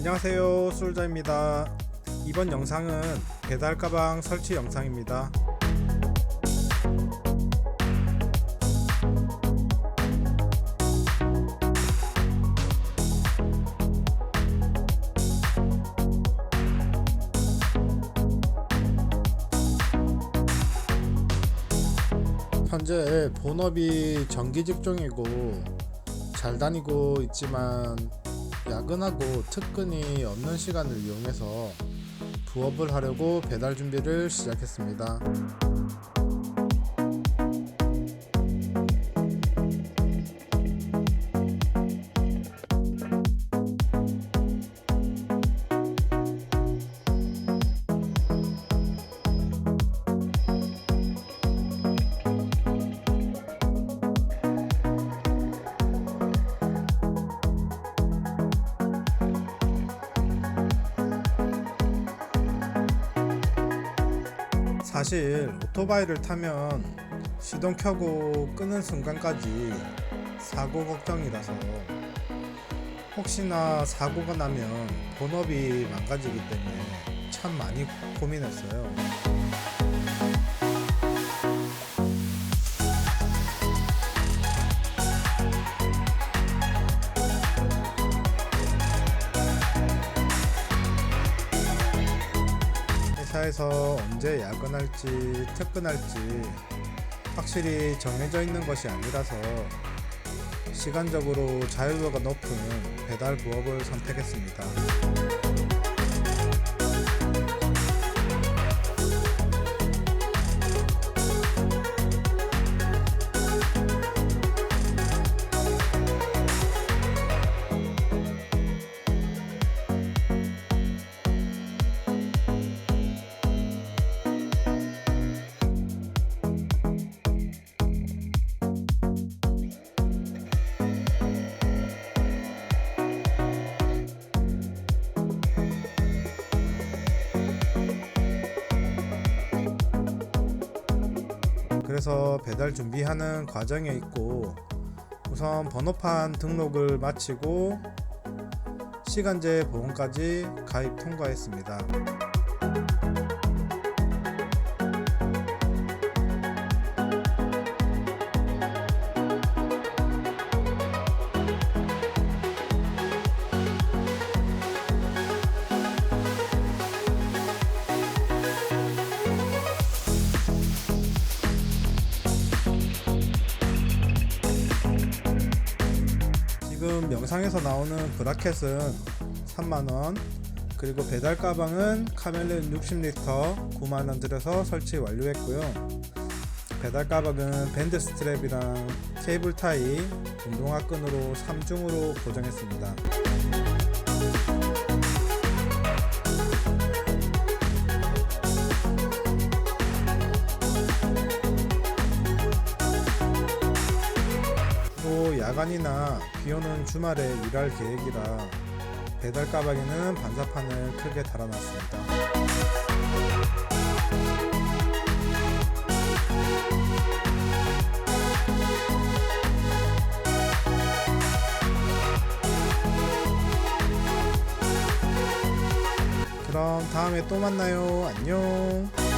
안녕하세요, 솔자입니다. 이번 영상은 배달 가방 설치 영상입니다. 현재 본업이 정기 직종이고 잘 다니고 있지만 야근하고 특근이 없는 시간을 이용해서 부업을 하려고 배달 준비를 시작했습니다. 사실 오토바이를 타면 시동 켜고 끄는 순간까지 사고 걱정이라서 혹시나 사고가 나면 본업이 망가지기 때문에 참 많이 고민했어요. 회사에서 언제 야근할지 특근할지 확실히 정해져 있는 것이 아니라서 시간적으로 자율도가 높은 배달 부업을 선택했습니다. 그래서 배달 준비하는 과정에 있고 우선 번호판 등록을 마치고 시간제 보험까지 가입 통과했습니다. 지금 영상에서 나오는 브라켓은 3만원, 그리고 배달 가방은 카멜레온 60L 9만원 들여서 설치 완료했고요. 배달 가방은 밴드 스트랩이랑 케이블 타이, 운동화 끈으로 3중으로 고정했습니다. 야간이나 비오는 주말에 일할 계획이라 배달 가방에는 반사판을 크게 달아놨습니다. 그럼 다음에 또 만나요. 안녕.